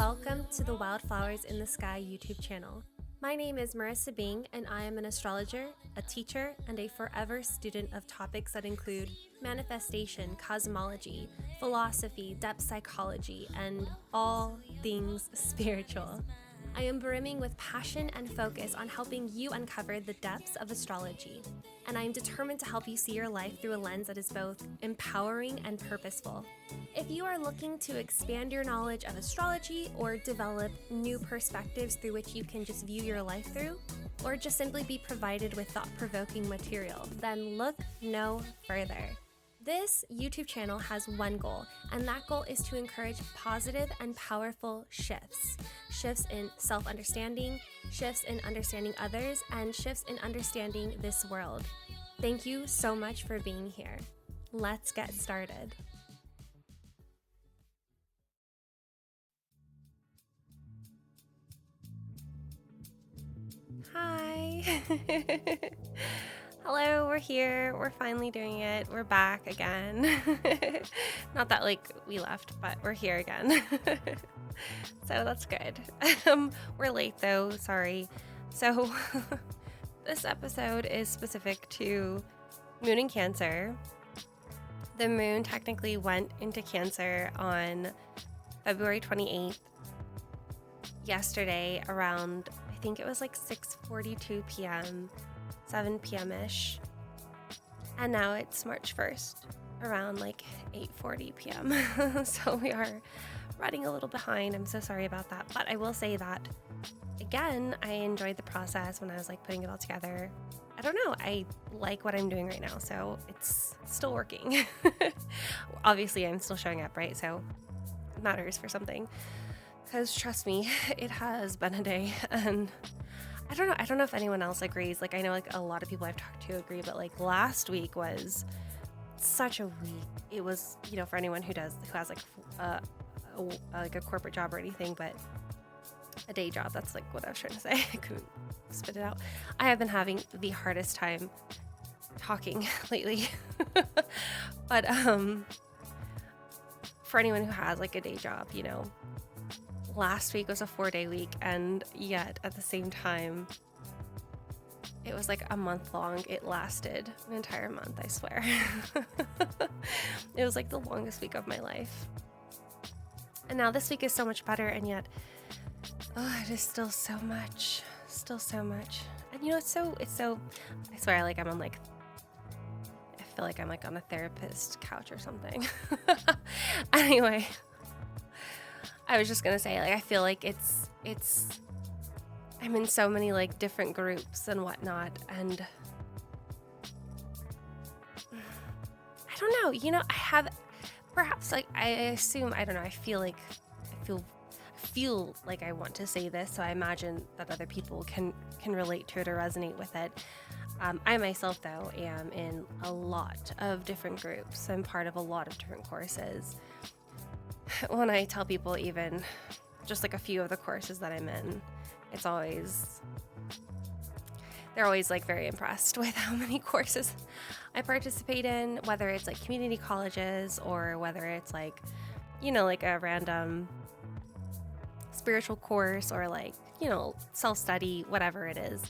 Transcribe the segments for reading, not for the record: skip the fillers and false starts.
Welcome to the Wildflowers in the Sky YouTube channel. My name is Marissa Bing, and I am an astrologer, a teacher, and a forever student of topics that include manifestation, cosmology, philosophy, depth psychology, and all things spiritual. I am brimming with passion and focus on helping you uncover the depths of astrology, and I am determined to help you see your life through a lens that is both empowering and purposeful. If you are looking to expand your knowledge of astrology or develop new perspectives through which you can just view your life through, or just simply be provided with thought-provoking material, then look no further. This YouTube channel has one goal, and that goal is to encourage positive and powerful shifts. Shifts in self-understanding, shifts in understanding others, and shifts in understanding this world. Thank you so much for being here. Let's get started. Hi. Hello, we're here. We're finally doing it. We're back again. Not that we left, but we're here again. So that's good. We're late though, sorry. So this episode is specific to Moon in Cancer. The moon technically went into Cancer on February 28th, yesterday around, I think it was 6:42 p.m., 7 p.m.-ish. And now it's March 1st, around 8:40 p.m. So we are running a little behind. I'm so sorry about that. But I will say that, again, I enjoyed the process when I was putting it all together. I don't know. I like what I'm doing right now, so it's still working. Obviously, I'm still showing up, right? So it matters for something. Because trust me, it has been a day, and I don't know if anyone else agrees. I know a lot of people I've talked to agree, but last week was such a week. It was, for anyone who has a corporate job or anything, but a day job. That's what I was trying to say. I couldn't spit it out. I have been having the hardest time talking lately. But for anyone who has a day job, last week was a 4-day week, and yet at the same time it was a month long. It lasted an entire month, I swear. It was the longest week of my life. And now this week is so much better, and yet it is still so much. And it's so I swear I'm on I feel I'm on a therapist couch or something. Anyway, I was just gonna say, I feel it's I'm in so many different groups and whatnot, and I don't know, I have perhaps I assume, I don't know, I feel like I want to say this, so I imagine that other people can relate to it or resonate with it. I myself, though, am in a lot of different groups. I'm part of a lot of different courses. When I tell people even just a few of the courses that I'm in, they're always very impressed with how many courses I participate in, whether it's community colleges or whether it's a random spiritual course or self-study, whatever it is.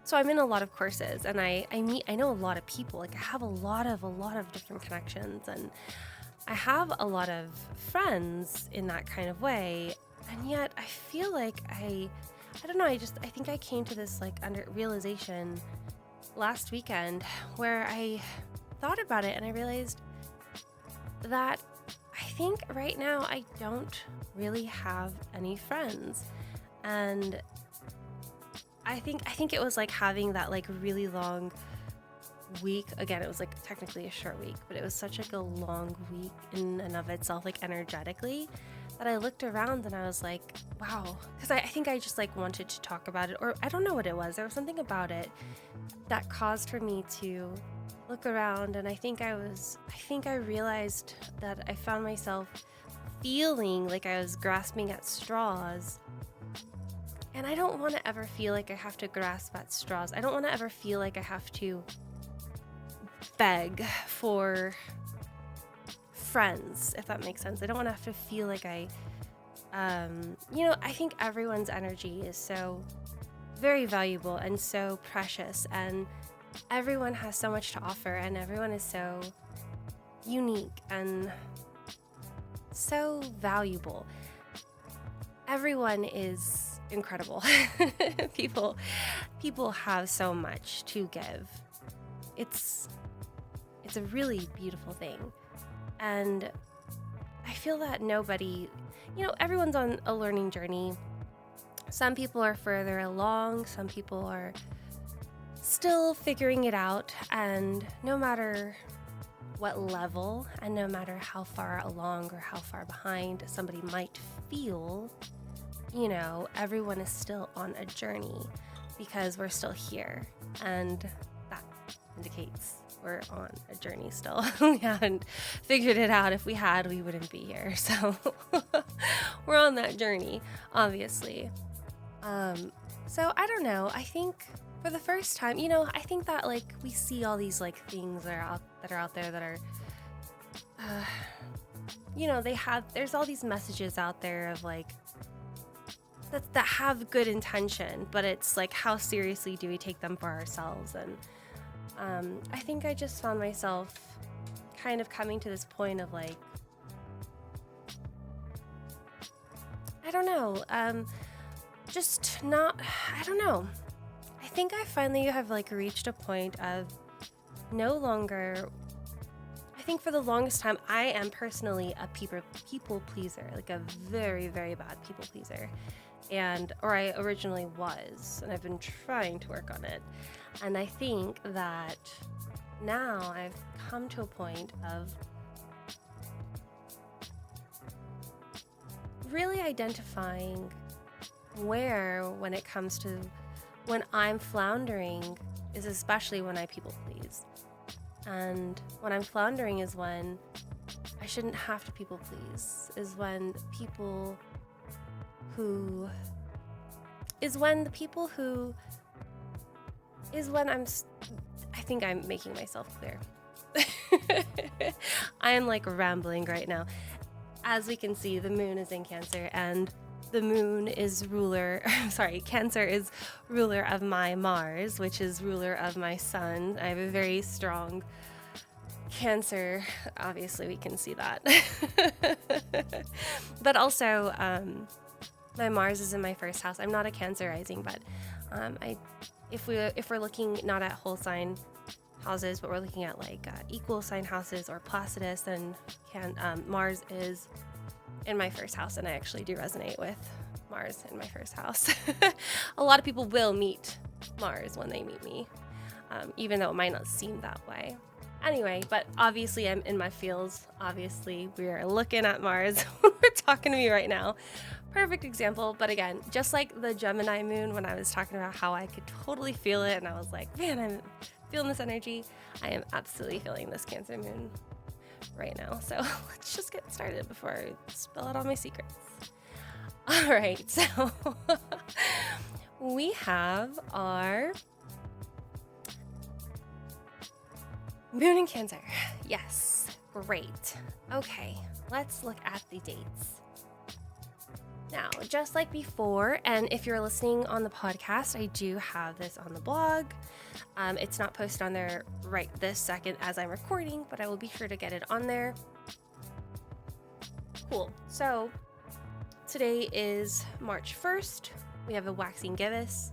So I'm in a lot of courses, and I know a lot of people. I have a lot of different connections, and I have a lot of friends in that kind of way. And yet I feel I don't know, I think I came to this under realization last weekend where I thought about it, and I realized that I think right now I don't really have any friends. And I think it was having that really long week. Again, it was technically a short week, but it was such a long week in and of itself, energetically, that I looked around and I was wow, because I think I just wanted to talk about it, or I don't know what it was. There was something about it that caused for me to look around, and I think I realized that I found myself feeling like I was grasping at straws. And I don't want to ever feel like I have to grasp at straws. I don't want to ever feel like I have to beg for friends, if that makes sense. I don't want to have to feel like I think everyone's energy is so very valuable and so precious, and everyone has so much to offer, and everyone is so unique and so valuable. Everyone is incredible. People have so much to give. It's a really beautiful thing. And I feel that everyone's on a learning journey. Some people are further along, some people are still figuring it out, and no matter what level and no matter how far along or how far behind somebody might feel, everyone is still on a journey because we're still here, and that indicates we're on a journey still. We haven't figured it out. If we had, we wouldn't be here. So we're on that journey, obviously. So I don't know. I think for the first time, I think that we see all these things that are out there that are, there's all these messages out there of that have good intention, but it's how seriously do we take them for ourselves? And I think I just found myself kind of coming to this point of I don't know, I don't know. I think I finally have reached a point of no longer, I think for the longest time, I am personally a people pleaser, a very, very bad people pleaser. Or I originally was, and I've been trying to work on it. And I think that now I've come to a point of really identifying when it comes to when I'm floundering, is especially when I people please. And when I'm floundering is when I shouldn't have to people please, is when I think I'm making myself clear. I am rambling right now. As we can see, the moon is in Cancer, and the moon is Cancer is ruler of my Mars, which is ruler of my sun. I have a very strong Cancer. Obviously, we can see that. But also, my Mars is in my first house. I'm not a Cancer rising, but if we're looking not at whole sign houses, but we're looking at equal sign houses or Placidus, and Mars is in my first house, and I actually do resonate with Mars in my first house. A lot of people will meet Mars when they meet me, even though it might not seem that way. Anyway, but obviously I'm in my feels. Obviously we are looking at Mars when we're talking to me right now. Perfect example. But again, just like the Gemini moon, when I was talking about how I could totally feel it, and I was like, man, I'm feeling this energy. I am absolutely feeling this Cancer moon right now. So let's just get started before I spill out all my secrets. All right, so we have our moon in Cancer. Yes, great. Okay, let's look at the dates. Now, just like before, and if you're listening on the podcast, I do have this on the blog. It's not posted on there right this second as I'm recording, but I will be sure to get it on there. Cool. So today is March 1st. We have a Waxing Gibbous,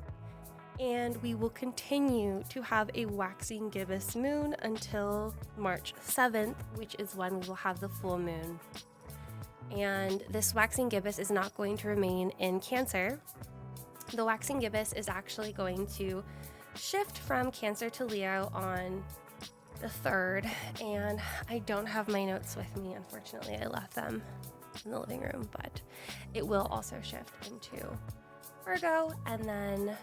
and we will continue to have a Waxing Gibbous Moon until March 7th, which is when we will have the full moon. And this Waxing Gibbous is not going to remain in Cancer. The Waxing Gibbous is actually going to shift from Cancer to Leo on the 3rd, and I don't have my notes with me, unfortunately. I left them in the living room, but it will also shift into Virgo, and then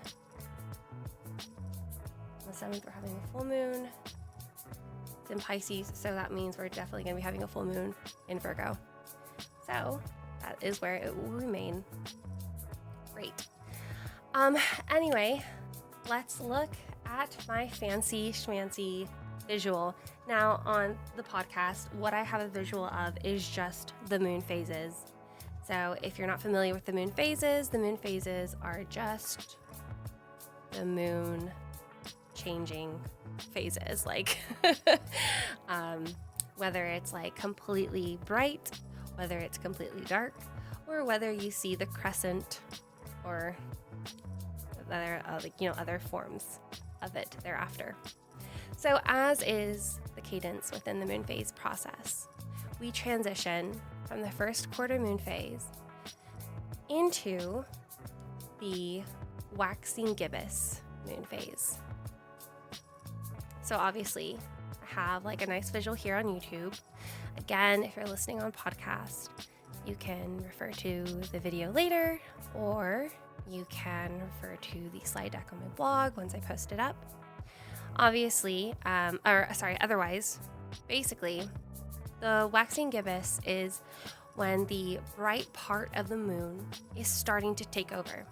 on the 7th we're having a full moon. It's in Pisces, so that means we're definitely going to be having a full moon in Virgo. So that is where it will remain. Great. Anyway, let's look at my fancy schmancy visual. Now on the podcast, what I have a visual of is just the moon phases. So if you're not familiar with the moon phases are just the moon changing phases, like whether it's like completely bright, whether it's completely dark, or whether you see the crescent or other forms of it thereafter. So as is the cadence within the moon phase process, we transition from the first quarter moon phase into the waxing gibbous moon phase. So obviously I have like a nice visual here on YouTube. Again, if you're listening on podcast, you can refer to the video later, or you can refer to the slide deck on my blog once I post it up. Otherwise, basically, the waxing gibbous is when the bright part of the moon is starting to take over,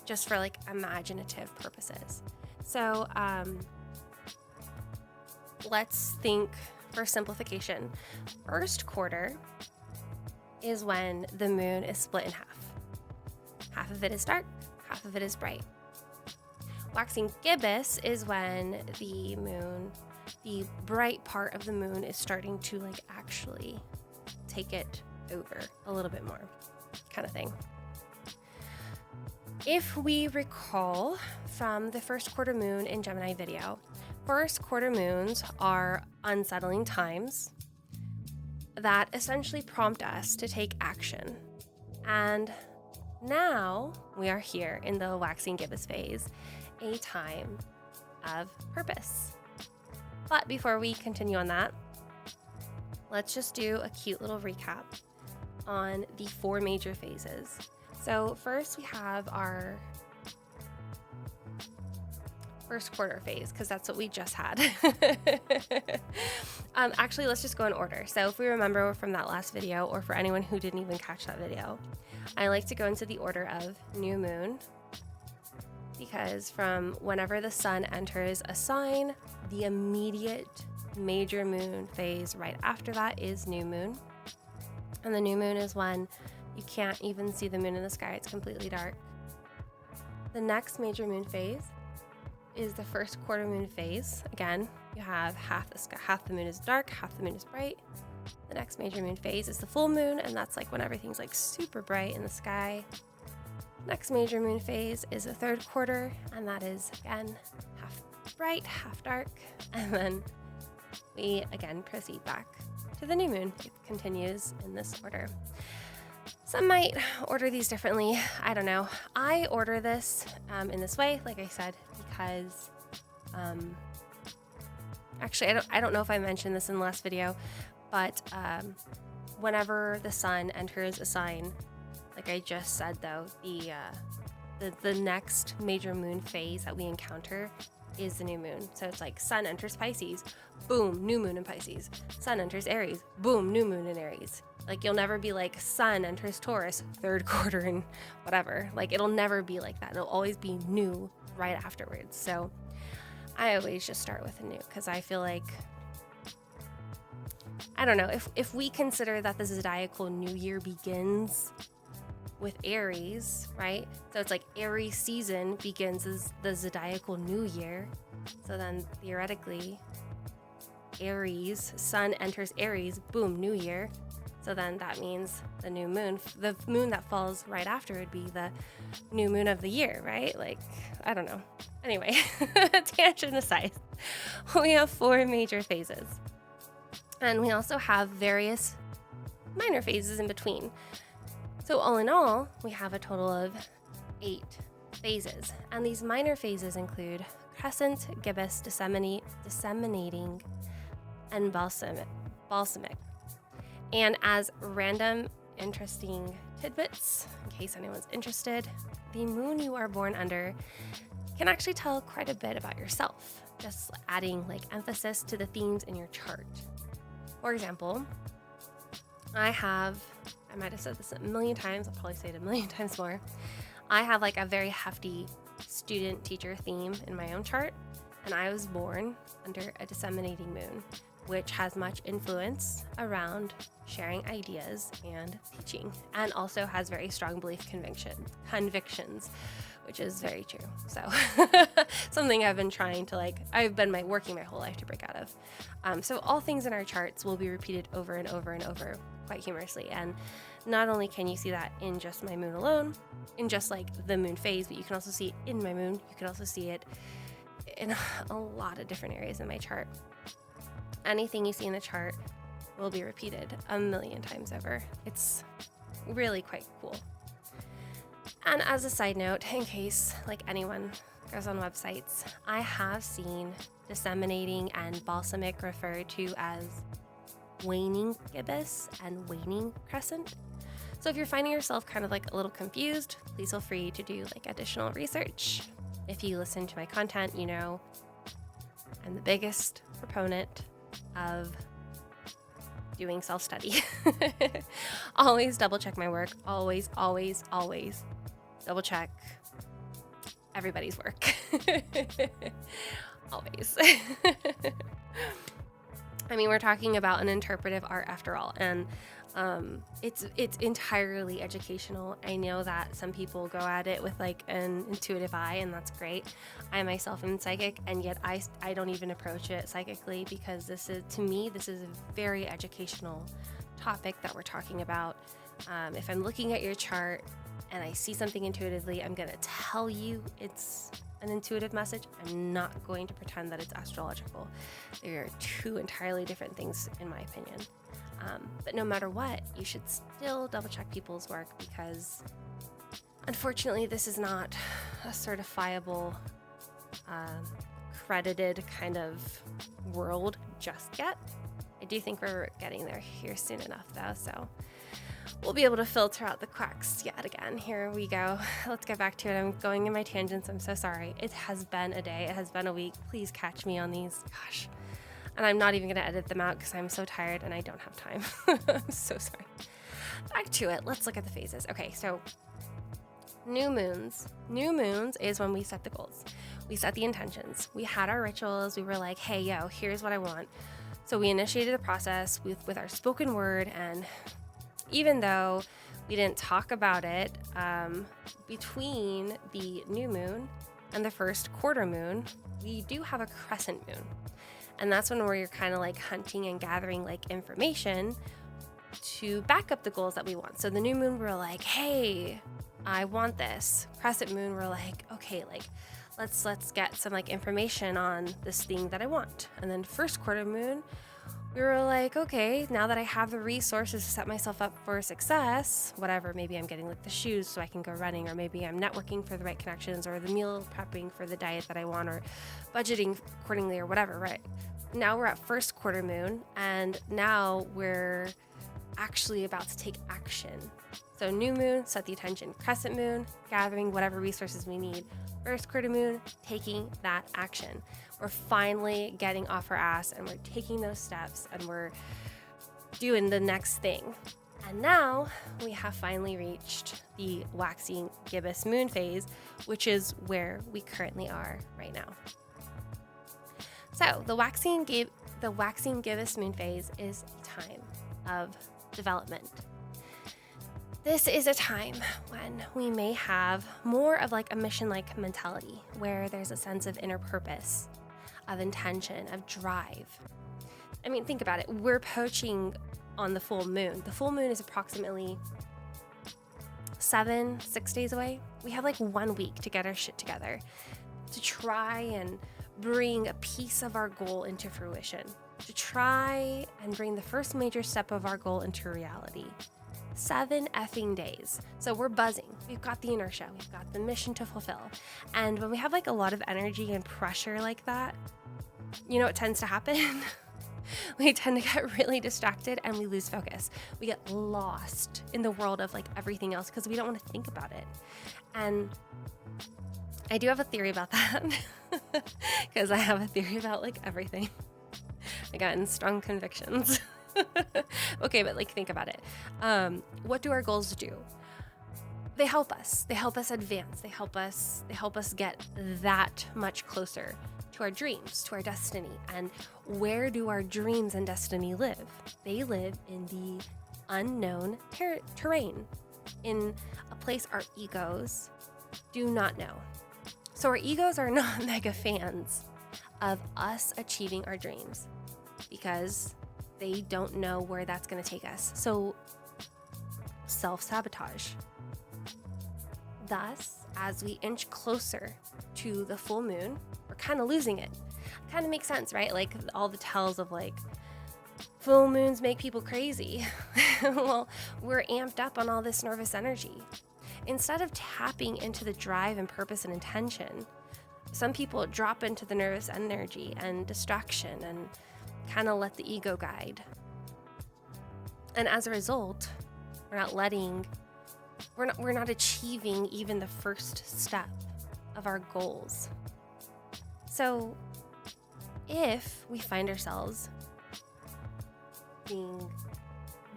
just for like imaginative purposes. So let's think, for simplification, first quarter is when the moon is split in half. Half of it is dark, half of it is bright. Waxing gibbous is when the bright part of the moon is starting to like actually take it over a little bit more, kind of thing. If we recall from the first quarter moon in Gemini video, first quarter moons are unsettling times that essentially prompt us to take action. And now we are here in the waxing gibbous phase, a time of purpose. But before we continue on that, let's just do a cute little recap on the 4 major phases. So first we have our first quarter phase, because that's what we just had. Actually, let's just go in order. So if we remember from that last video, or for anyone who didn't even catch that video, I like to go into the order of new moon, because from whenever the sun enters a sign, the immediate major moon phase right after that is new moon. And the new moon is when you can't even see the moon in the sky, it's completely dark. The next major moon phase is the first quarter moon phase. Again, you have half the moon is dark, half the moon is bright. The next major moon phase is the full moon, and that's like when everything's like super bright in the sky. Next major moon phase is the third quarter, and that is again half bright, half dark. And then we again proceed back to the new moon. It continues in this order. Some might order these differently. I don't know. I order this in this way, like I said, because actually I don't know if I mentioned this in the last video, but whenever the sun enters a sign, like I just said though, the next major moon phase that we encounter is the new moon. So it's like sun enters Pisces, boom, new moon in Pisces. Sun enters Aries, boom, new moon in Aries. Like you'll never be like sun enters Taurus, third quarter and whatever. Like it'll never be like that. It'll always be new right afterwards. So I always just start with a new, because I feel like, I don't know, if we consider that the zodiacal new year begins with Aries, right? So it's like Aries season begins as the zodiacal new year. So then theoretically, Aries, sun enters Aries, boom, new year. So then that means the new moon, the moon that falls right after would be the new moon of the year, right? Like, I don't know. Anyway, tangent aside, we have 4 major phases. And we also have various minor phases in between. So all in all, we have a total of 8 phases. And these minor phases include crescent, gibbous, disseminating, and balsamic. And as random, interesting tidbits, in case anyone's interested, the moon you are born under can actually tell quite a bit about yourself, just adding like emphasis to the themes in your chart. For example, I might have said this a million times, I'll probably say it a million times more. I have like a very hefty student-teacher theme in my own chart. and I was born under a disseminating moon, which has much influence around sharing ideas and teaching, and also has very strong belief convictions, which is very true. So something I've been trying to working my whole life to break out of. So all things in our charts will be repeated over and over and over quite humorously. And not only can you see that in just my moon alone, in just like the moon phase, but you can also see it in my moon. You can also see it in a lot of different areas in my chart. Anything you see in the chart will be repeated a million times over. It's really quite cool. And as a side note, in case like anyone goes on websites, I have seen disseminating and balsamic referred to as waning gibbous and waning crescent. So if you're finding yourself kind of like a little confused, please feel free to do like additional research. If you listen to my content, you know I'm the biggest proponent of doing self-study. Always double check my work. Always, always, always double check everybody's work. Always. I mean, we're talking about an interpretive art after all, and it's entirely educational. I know that some people go at it with like an intuitive eye, and that's great. I myself am psychic, and yet I don't even approach it psychically, because to me this is a very educational topic that we're talking about. If I'm looking at your chart and I see something intuitively, I'm gonna tell you it's an intuitive message. I'm not going to pretend that it's astrological. They are two entirely different things, in my opinion. But no matter what, you should still double check people's work, because unfortunately this is not a certifiable, credited kind of world just yet. I do think we're getting there here soon enough though, so we'll be able to filter out the quacks yet again. Here we go. Let's get back to it. I'm going in my tangents. I'm so sorry. It has been a day. It has been a week. Please catch me on these. Gosh. And I'm not even going to edit them out because I'm so tired and I don't have time. I'm so sorry. Back to it. Let's look at the phases. Okay, so new moons. New moons is when we set the goals. We set the intentions. We had our rituals. We were like, hey, yo, here's what I want. So we initiated the process with our spoken word, and even though we didn't talk about it, between the new moon and the first quarter moon, we do have a crescent moon. And that's when you're kind of like hunting and gathering like information to back up the goals that we want. So the new moon, we're like, hey, I want this. Crescent moon, we're like, okay, like let's get some like information on this thing that I want. And then first quarter moon, we were like, okay, now that I have the resources to set myself up for success, whatever, maybe I'm getting like the shoes so I can go running, or maybe I'm networking for the right connections, or the meal prepping for the diet that I want, or budgeting accordingly, or whatever, right? Now we're at first quarter moon, and now we're actually about to take action. So new moon, set the attention. Crescent moon, gathering whatever resources we need. First quarter moon, taking that action. We're finally getting off our ass, and we're taking those steps, and we're doing the next thing. And now we have finally reached the waxing gibbous moon phase, which is where we currently are right now. So the waxing gibbous moon phase is a time of development. This is a time when we may have more of like a mission-like mentality, where there's a sense of inner purpose, of intention, of drive. I mean, think about it. We're approaching on the full moon. The full moon is approximately 6 days away. We have like 1 week to get our shit together, to try and bring a piece of our goal into fruition, to try and bring the first major step of our goal into reality. 7 effing days. So we're buzzing. We've got the inertia. We've got the mission to fulfill. And when we have like a lot of energy and pressure like that, you know what tends to happen? We tend to get really distracted and we lose focus. We get lost in the world of like everything else because we don't want to think about it. And I do have a theory about that because I have a theory about like everything. Again, strong convictions. Okay, but like think about it. What do our goals do? They help us. They help us advance. They help us get that much closer to our dreams, to our destiny. And where do our dreams and destiny live? They live in the unknown terrain, in a place our egos do not know. So our egos are not mega fans of us achieving our dreams because they don't know where that's going to take us. So self-sabotage. Thus, as we inch closer to the full moon, we're kind of losing it. Kind of makes sense, right? Like all the tells of like full moons make people crazy. Well, we're amped up on all this nervous energy. Instead of tapping into the drive and purpose and intention, some people drop into the nervous energy and distraction and kind of let the ego guide. And as a result, we're not achieving even the first step of our goals. So if we find ourselves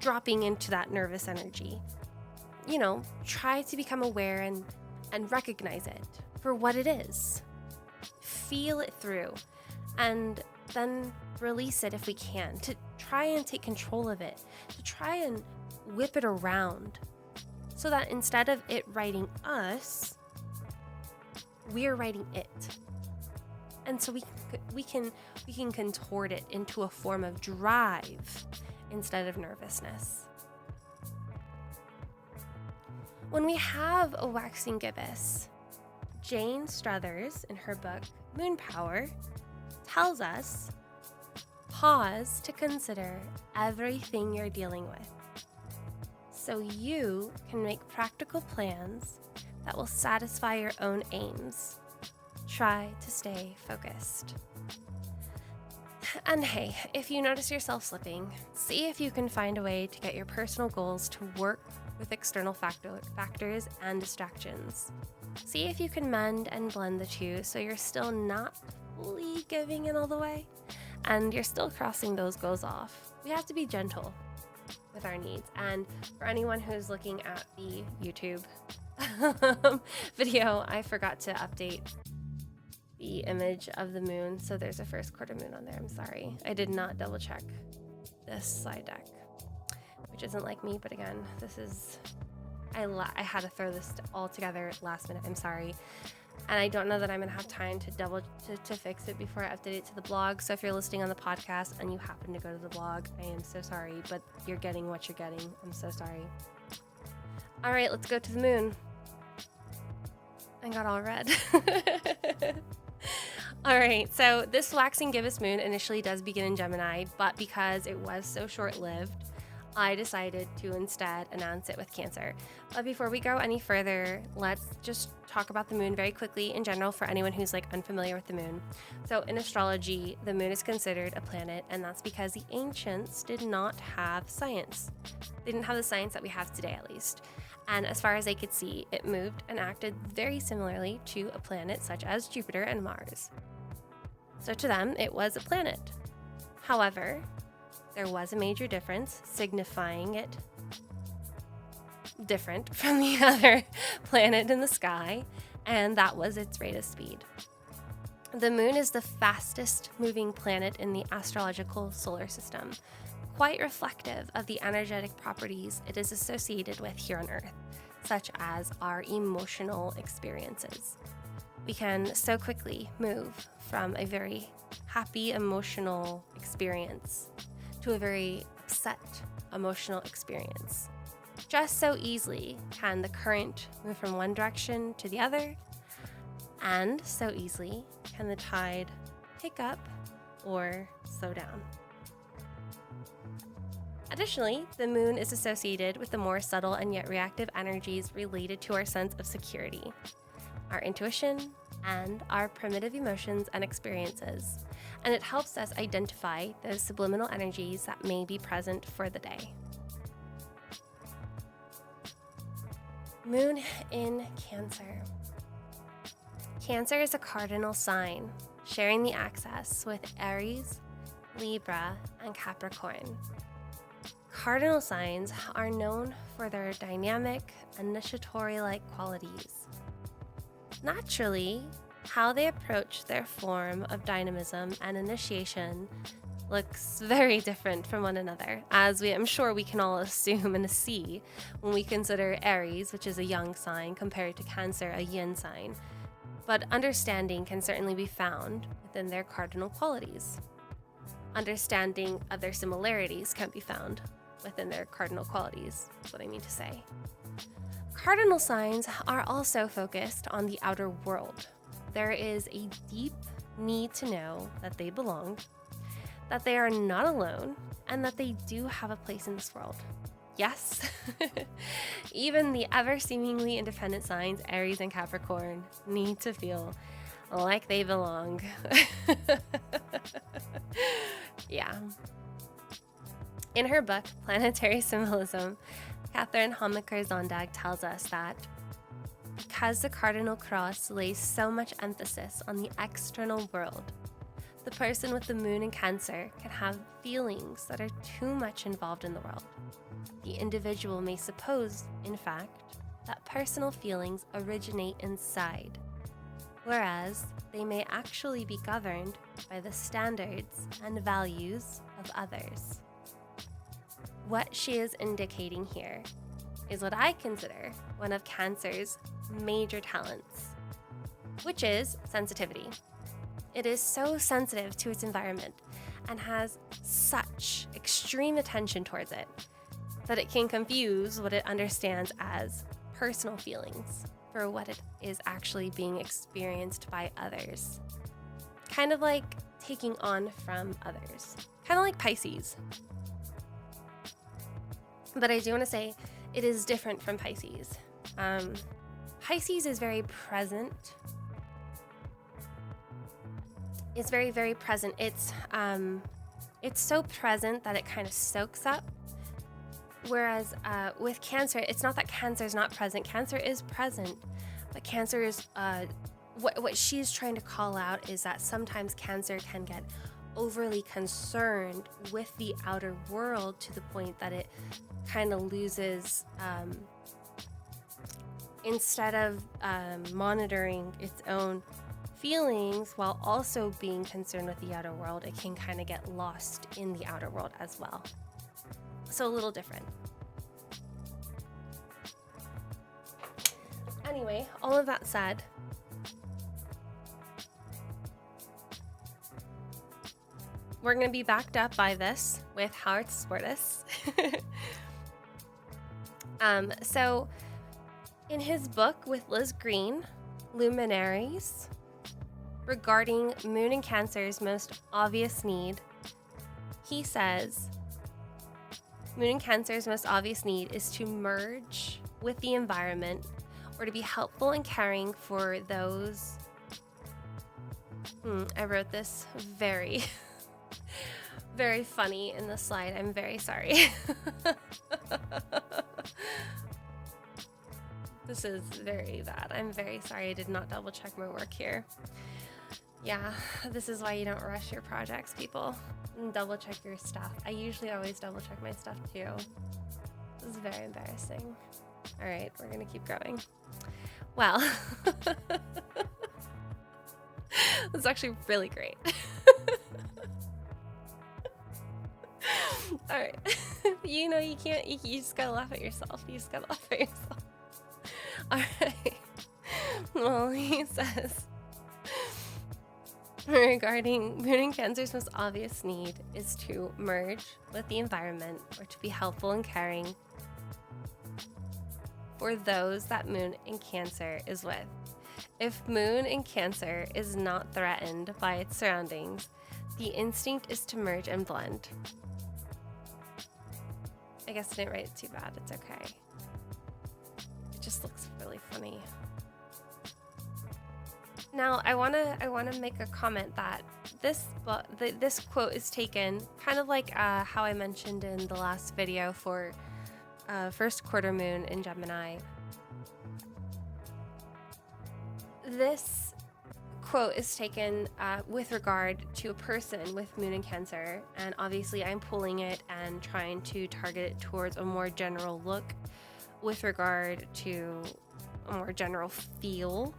dropping into that nervous energy, try to become aware and recognize it for what it is. Feel it through and then release it if we can, to try and take control of it, to try and whip it around so that instead of it writing us, we're writing it. And so we can contort it into a form of drive instead of nervousness. When we have a waxing gibbous, Jane Struthers, in her book Moon Power, tells us, pause to consider everything you're dealing with so you can make practical plans that will satisfy your own aims. Try to stay focused. And hey, if you notice yourself slipping, see if you can find a way to get your personal goals to work with external factors and distractions. See if you can mend and blend the two so you're still not fully giving in all the way and you're still crossing those goals off. We have to be gentle with our needs. And for anyone who's looking at the YouTube video, I forgot to update the image of the moon, so there's a first quarter moon on there. I'm sorry. I did not double check this slide deck, which isn't like me, but again, this is, I had to throw this all together last minute. I'm sorry. And I don't know that I'm gonna have time to fix it before I update it to the blog. So if you're listening on the podcast and you happen to go to the blog, I am so sorry, but you're getting what you're getting. I'm so sorry. All right, let's go to the moon. I got all red. All right, so this waxing gibbous moon initially does begin in Gemini, but because it was so short-lived, I decided to instead announce it with Cancer. But before we go any further, let's just talk about the moon very quickly in general for anyone who's unfamiliar with the moon. So in astrology, the moon is considered a planet, and that's because the ancients did not have science. They didn't have the science that we have today, at least. And as far as they could see, it moved and acted very similarly to a planet such as Jupiter and Mars. So to them, it was a planet. However, there was a major difference, signifying it different from the other planet in the sky, and that was its rate of speed. The moon is the fastest moving planet in the astrological solar system, quite reflective of the energetic properties it is associated with here on Earth, such as our emotional experiences. We can so quickly move from a very happy emotional experience to a very upset emotional experience. Just so easily can the current move from one direction to the other, and so easily can the tide pick up or slow down. Additionally, the moon is associated with the more subtle and yet reactive energies related to our sense of security, our intuition, and our primitive emotions and experiences, and it helps us identify those subliminal energies that may be present for the day. Moon in Cancer. Cancer is a cardinal sign, sharing the axis with Aries, Libra, and Capricorn. Cardinal signs are known for their dynamic, initiatory-like qualities. Naturally, how they approach their form of dynamism and initiation looks very different from one another, as I'm sure we can all assume and see when we consider Aries, which is a yang sign, compared to Cancer, a yin sign. But understanding can certainly be found within their cardinal qualities. Understanding of their similarities can be found within their cardinal qualities, is what I mean to say. Cardinal signs are also focused on the outer world. There is a deep need to know that they belong, that they are not alone, and that they do have a place in this world. Yes, even the ever seemingly independent signs, Aries and Capricorn, need to feel like they belong. Yeah. In her book, Planetary Symbolism, Catherine Homaker-Zondag tells us that because the cardinal cross lays so much emphasis on the external world, the person with the moon in Cancer can have feelings that are too much involved in the world. The individual may suppose, in fact, that personal feelings originate inside, whereas they may actually be governed by the standards and values of others. What she is indicating here is what I consider one of Cancer's major talents, which is sensitivity. It is so sensitive to its environment and has such extreme attention towards it that it can confuse what it understands as personal feelings for what it is actually being experienced by others. Kind of like taking on from others. Kind of like Pisces. But I do want to say it is different from Pisces. Pisces is very present. It's very, very present. It's so present that it kind of soaks up. Whereas with Cancer, it's not that Cancer is not present. Cancer is present, but Cancer is what she's trying to call out is that sometimes Cancer can get overly concerned with the outer world to the point that it kind of loses, instead of monitoring its own feelings while also being concerned with the outer world, it can kind of get lost in the outer world as well. So a little different. Anyway, all of that said, we're going to be backed up by this with Howard Sportis. So in his book with Liz Green, Luminaries, regarding Moon and Cancer's most obvious need, he says, Moon and Cancer's most obvious need is to merge with the environment or to be helpful and caring for those. I wrote this very, very funny in the slide. I'm very sorry. This is very bad. I'm very sorry. I did not double check my work here. Yeah, this is why you don't rush your projects, people. And double check your stuff. I usually always double check my stuff too. This is very embarrassing. All right, we're gonna keep going. Well, this is actually really great. All right, you know you can't. You just gotta laugh at yourself. You just gotta laugh at yourself. All right. Well, he says, regarding Moon and Cancer's most obvious need is to merge with the environment or to be helpful and caring for those that Moon in Cancer is with. If Moon in Cancer is not threatened by its surroundings, the instinct is to merge and blend. I guess I didn't write it too bad. It's okay. It just looks really funny. Now, I wanna make a comment that this quote is taken kind of like how I mentioned in the last video for first quarter moon in Gemini. This quote is taken with regard to a person with Moon in Cancer, and obviously I'm pulling it and trying to target it towards a more general look with regard to a more general feel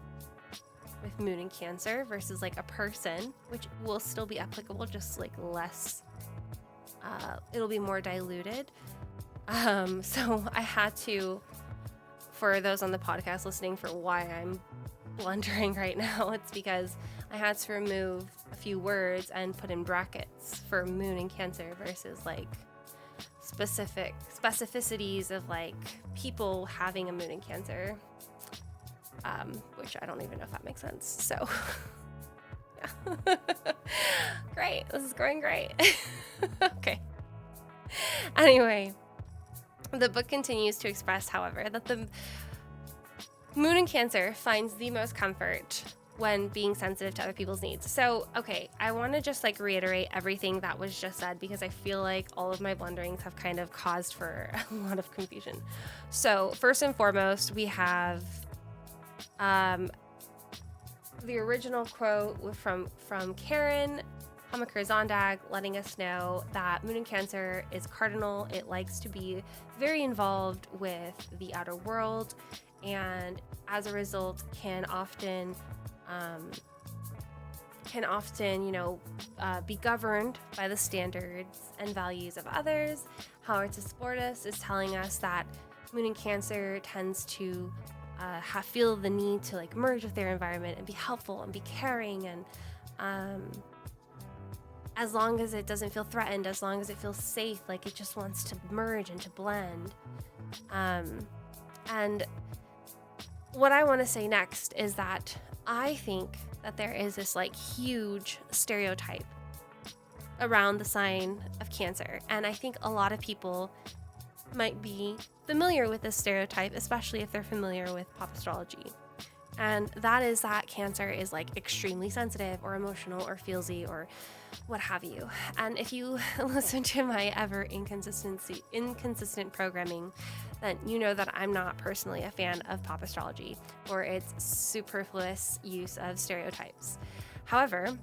with moon in Cancer versus like a person, which will still be applicable, just like less, it'll be more diluted. So I had to, for those on the podcast listening, for why I'm blundering right now, it's because I had to remove a few words and put in brackets for moon in Cancer versus like specificities of like people having a moon in Cancer, which I don't even know if that makes sense. So yeah. Great, this is going great. Okay, anyway, the book continues to express, however, that the moon in Cancer finds the most comfort when being sensitive to other people's needs. So, okay, I want to just like reiterate everything that was just said, because I feel like all of my blunderings have kind of caused for a lot of confusion. So first and foremost, we have the original quote from Karen Hamaker-Zondag, letting us know that moon in Cancer is cardinal. It likes to be very involved with the outer world, and as a result can often be governed by the standards and values of others. Howards Sportus is telling us that moon in Cancer tends to feel the need to like merge with their environment and be helpful and be caring, and as long as it doesn't feel threatened, as long as it feels safe, like it just wants to merge and to blend. And what I want to say next is that I think that there is this like huge stereotype around the sign of Cancer, and I think a lot of people might be familiar with this stereotype, especially if they're familiar with pop astrology. And that is that Cancer is like extremely sensitive or emotional or feelsy or what have you. And if you listen to my ever inconsistent programming, then you know that I'm not personally a fan of pop astrology or its superfluous use of stereotypes. However,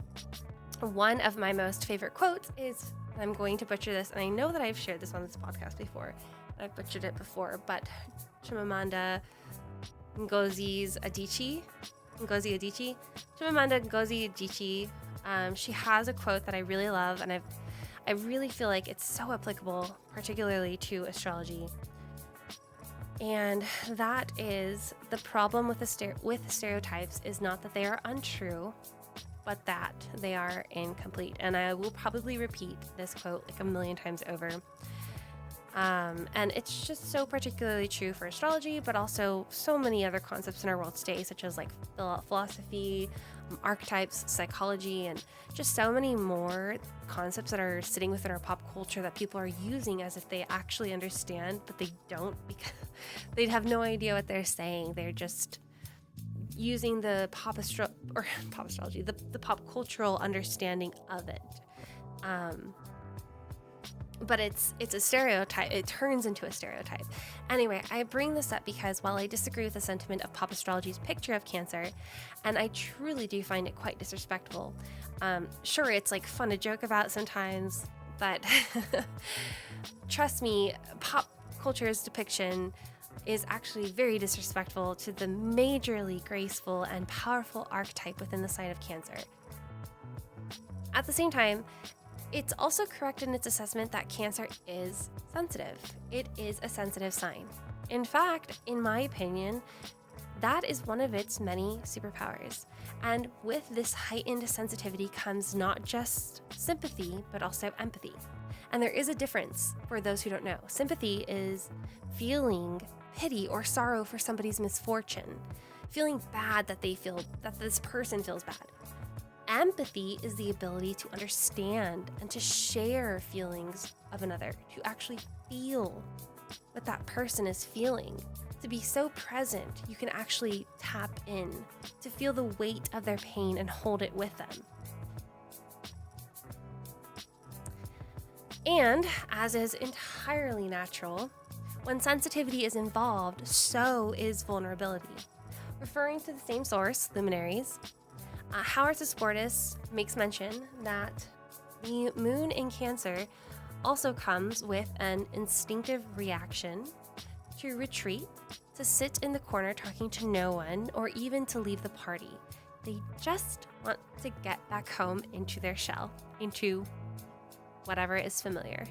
one of my most favorite quotes is, I'm going to butcher this, and I know that I've shared this on this podcast before. I've butchered it before, but Chimamanda Ngozi Adichie. Chimamanda Ngozi Adichie. She has a quote that I really love, and I really feel like it's so applicable, particularly to astrology. And that is, the problem with stereotypes is not that they are untrue, but that they are incomplete. And I will probably repeat this quote like a million times over. And it's just so particularly true for astrology, but also so many other concepts in our world today, such as like philosophy, archetypes, psychology, and just so many more concepts that are sitting within our pop culture that people are using as if they actually understand, but they don't, because they have no idea what they're saying. They're just using the pop astrology, the pop cultural understanding of it. But it's a stereotype. It turns into a stereotype. Anyway, I bring this up because while I disagree with the sentiment of pop astrology's picture of Cancer, and I truly do find it quite disrespectful. Sure, it's like fun to joke about sometimes, but trust me, pop culture's depiction is actually very disrespectful to the majorly graceful and powerful archetype within the sign of Cancer. At the same time, it's also correct in its assessment that Cancer is sensitive. It is a sensitive sign. In fact, in my opinion, that is one of its many superpowers. And with this heightened sensitivity comes not just sympathy, but also empathy. And there is a difference for those who don't know. Sympathy is feeling pity or sorrow for somebody's misfortune, feeling bad that this person feels bad. Empathy is the ability to understand and to share feelings of another, to actually feel what that person is feeling, to be so present you can actually tap in, to feel the weight of their pain and hold it with them. And, as is entirely natural, when sensitivity is involved, so is vulnerability. Referring to the same source, Luminaries, Howards Sportus makes mention that the moon in Cancer also comes with an instinctive reaction to retreat, to sit in the corner talking to no one, or even to leave the party. They just want to get back home into their shell, into whatever is familiar.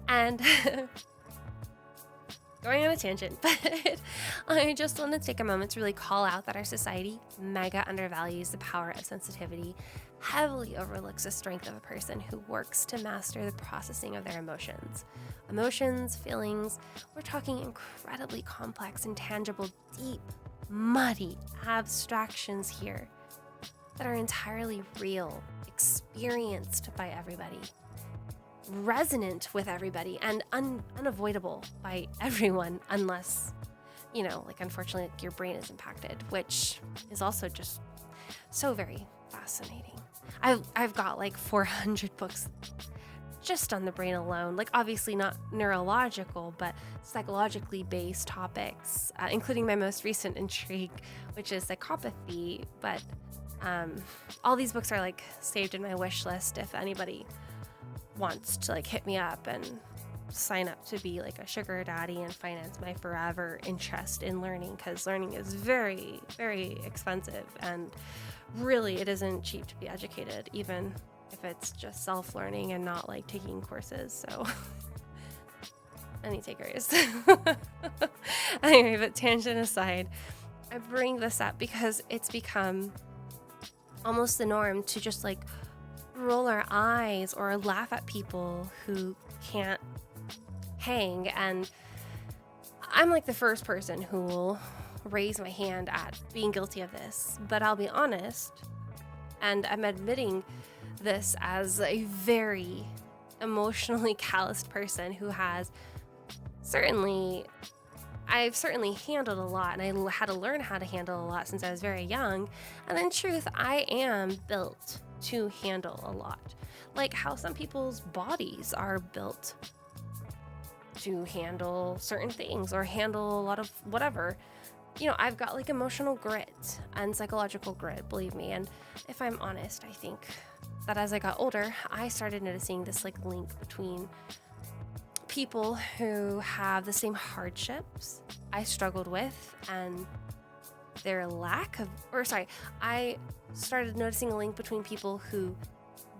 And going on a tangent, but I just want to take a moment to really call out that our society mega undervalues the power of sensitivity, heavily overlooks the strength of a person who works to master the processing of their emotions. Emotions, feelings, we're talking incredibly complex, intangible, deep, muddy abstractions here that are entirely real, experienced by everybody, resonant with everybody, and unavoidable by everyone unless, unfortunately, your brain is impacted, which is also just so very fascinating. I've got like 400 books just on the brain alone, like obviously not neurological, but psychologically based topics, including my most recent intrigue, which is psychopathy. But all these books are like saved in my wish list if anybody wants to like hit me up and sign up to be like a sugar daddy and finance my forever interest in learning, because learning is very, very expensive, and really it isn't cheap to be educated, even if it's just self-learning and not like taking courses. So any takers. Anyway, but tangent aside, I bring this up because it's become almost the norm to just like roll our eyes or laugh at people who can't hang. And I'm like the first person who will raise my hand at being guilty of this, but I'll be honest, and I'm admitting this as a very emotionally calloused person who has I've certainly handled a lot, and I had to learn how to handle a lot since I was very young. And in truth, I am built to handle a lot, like how some people's bodies are built to handle certain things or handle a lot of whatever. I've got like emotional grit and psychological grit, believe me. And if I'm honest, I think that as I got older, I started noticing this like link between people who have the same hardships I struggled with and their I started noticing a link between people who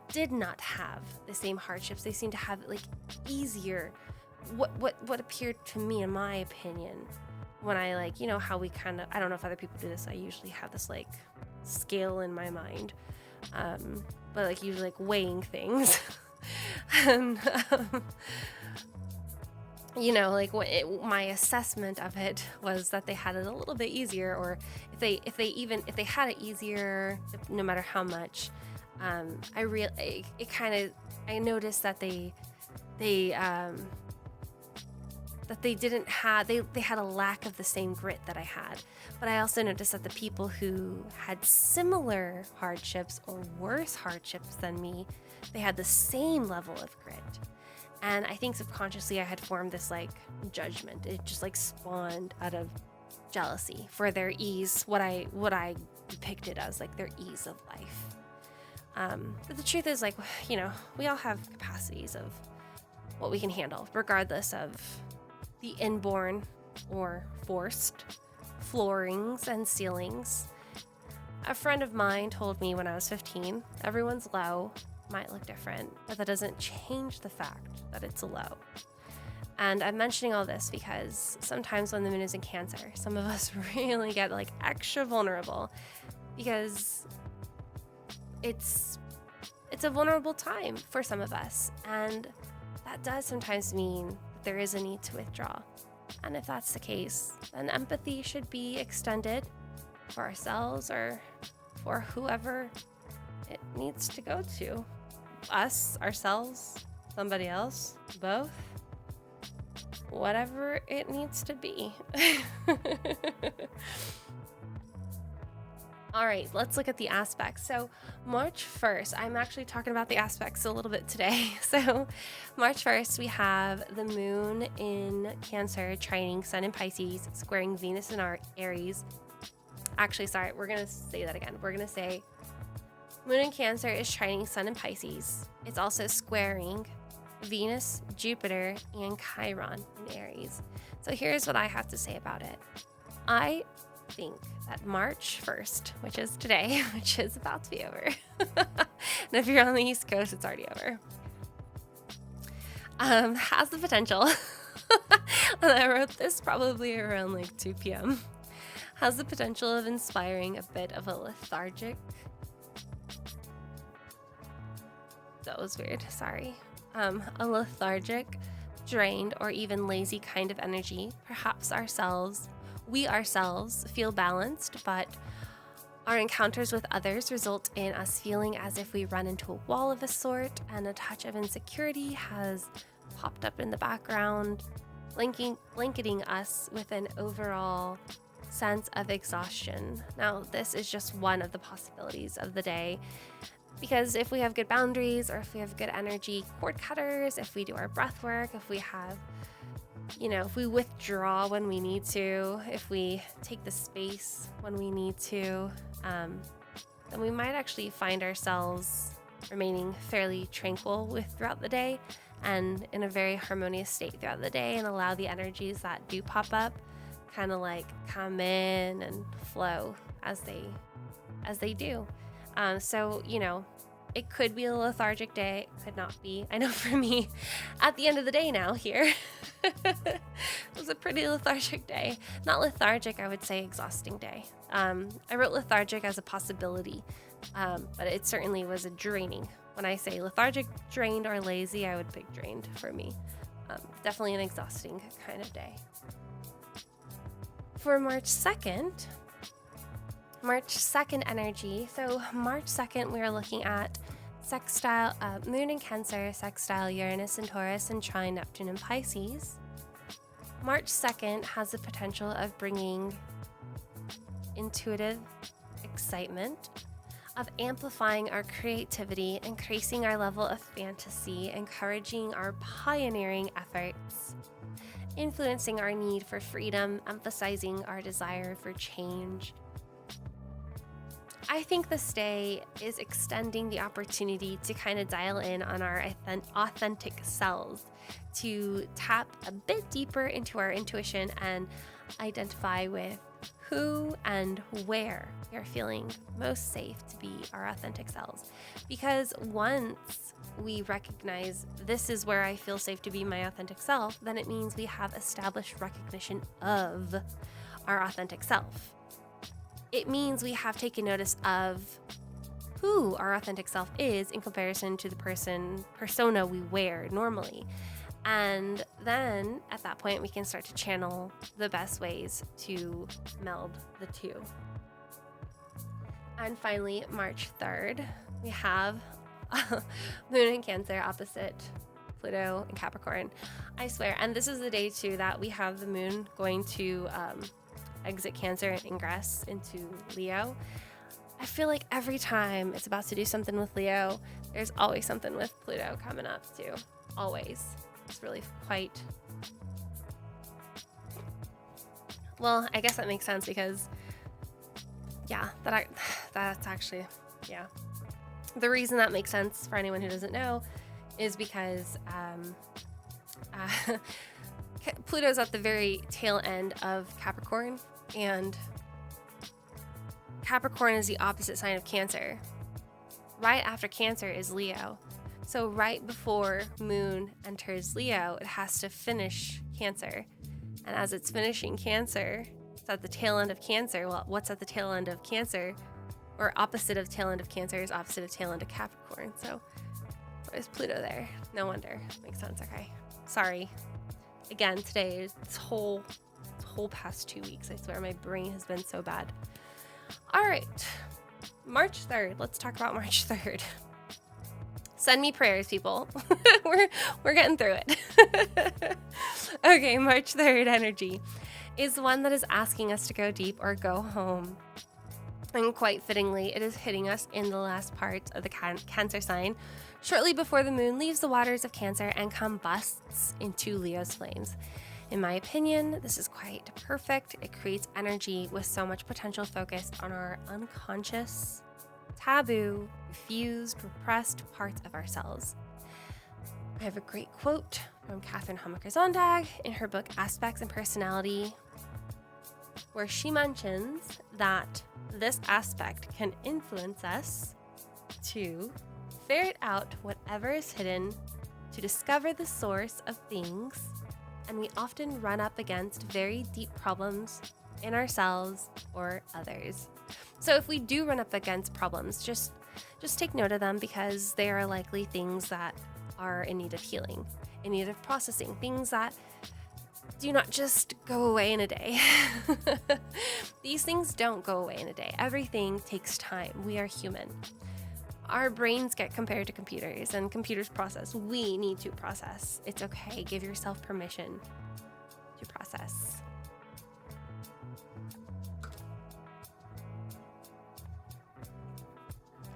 did not have the same hardships. They seemed to have it like easier. What appeared to me, in my opinion, when I like, how we kind of, I don't know if other people do this, I usually have this like scale in my mind, but like usually like weighing things. And my assessment of it was that they had it a little bit easier, or if they had it easier, no matter how much, I noticed that they had a lack of the same grit that I had. But I also noticed that the people who had similar hardships or worse hardships than me, they had the same level of grit. And I think subconsciously I had formed this like judgment. It just like spawned out of jealousy for their ease, what I depicted as like their ease of life. But the truth is, like, we all have capacities of what we can handle, regardless of the inborn or forced floorings and ceilings. A friend of mine told me when I was 15, everyone's low might look different, but that doesn't change the fact that it's a low. And I'm mentioning all this because sometimes when the moon is in Cancer, some of us really get like extra vulnerable, because it's a vulnerable time for some of us, and that does sometimes mean that there is a need to withdraw. And if that's the case, then empathy should be extended for ourselves or for whoever it needs to go to. Us, ourselves, somebody else, both, whatever it needs to be. All right, let's look at the aspects. So March 1st, I'm actually talking about the aspects a little bit today. So March 1st, we have the moon in Cancer trining Sun in Pisces, squaring Venus in our Aries. Actually, sorry, we're going to say that again. We're going to say moon in Cancer is trining Sun in Pisces. It's also squaring Venus, Jupiter, and Chiron in Aries. So here's what I have to say about it. I think that March 1st, which is today, which is about to be over, and if you're on the East Coast, it's already over, has the potential, and I wrote this probably around like 2 p.m., has the potential of inspiring a bit of a lethargic, that was weird, sorry, a lethargic, drained, or even lazy kind of energy. Perhaps we ourselves feel balanced, but our encounters with others result in us feeling as if we run into a wall of a sort, and a touch of insecurity has popped up in the background, blanketing us with an overall sense of exhaustion. Now, this is just one of the possibilities of the day, because if we have good boundaries, or if we have good energy cord cutters, if we do our breath work, if we have, if we withdraw when we need to, if we take the space when we need to, then we might actually find ourselves remaining fairly tranquil throughout the day and in a very harmonious state throughout the day, and allow the energies that do pop up kind of like come in and flow as they do. So, it could be a lethargic day, it could not be. I know for me, at the end of the day now here, it was a pretty lethargic day. Not lethargic, I would say exhausting day. I wrote lethargic as a possibility, but it certainly was a draining. When I say lethargic, drained, or lazy, I would pick drained for me. Definitely an exhausting kind of day. For March 2nd energy. So March 2nd, we are looking at sextile Moon in Cancer, sextile Uranus and Taurus, and trine Neptune in Pisces. March 2nd has the potential of bringing intuitive excitement, of amplifying our creativity, increasing our level of fantasy, encouraging our pioneering efforts, influencing our need for freedom, emphasizing our desire for change. I think this day is extending the opportunity to kind of dial in on our authentic selves, to tap a bit deeper into our intuition and identify with who and where we are feeling most safe to be our authentic selves. Because once we recognize this is where I feel safe to be my authentic self, then it means we have established recognition of our authentic self. It means we have taken notice of who our authentic self is in comparison to the persona we wear normally. And then at that point, we can start to channel the best ways to meld the two. And finally, March 3rd, we have Moon in Cancer opposite Pluto in Capricorn. I swear. And this is the day too that we have the moon going to exit Cancer and ingress into Leo. I feel like every time it's about to do something with Leo, there's always something with Pluto coming up too. Always. It's really quite... Well, I guess that makes sense because, that's actually, The reason that makes sense for anyone who doesn't know is because Pluto's at the very tail end of Capricorn, and Capricorn is the opposite sign of Cancer. Right after Cancer is Leo. So right before Moon enters Leo, it has to finish Cancer. And as it's finishing Cancer, it's at the tail end of Cancer. Well, what's at the tail end of Cancer, or opposite of tail end of Cancer, is opposite of tail end of Capricorn. So there's Pluto there. No wonder. Makes sense. Okay. Sorry. Again, today, this whole past 2 weeks, I swear my brain has been so bad. All right. March 3rd. Let's talk about March 3rd. Send me prayers, people. we're getting through it. Okay, March 3rd energy is one that is asking us to go deep or go home. And quite fittingly, it is hitting us in the last part of the Cancer sign, shortly before the moon leaves the waters of Cancer and combusts into Leo's flames. In my opinion, this is quite perfect. It creates energy with so much potential focused on our unconscious, taboo, refused, repressed parts of ourselves. I have a great quote from Catherine Homaker-Zondag in her book Aspects and Personality. where she mentions that this aspect can influence us to ferret out whatever is hidden, to discover the source of things, and we often run up against very deep problems in ourselves or others. So if we do run up against problems, just take note of them, because they are likely things that are in need of healing, in need of processing, things that do not just go away in a day. These things don't go away in a day. Everything takes time. We are human. Our brains get compared to computers, and computers process. We need to process. It's okay. Give yourself permission to process.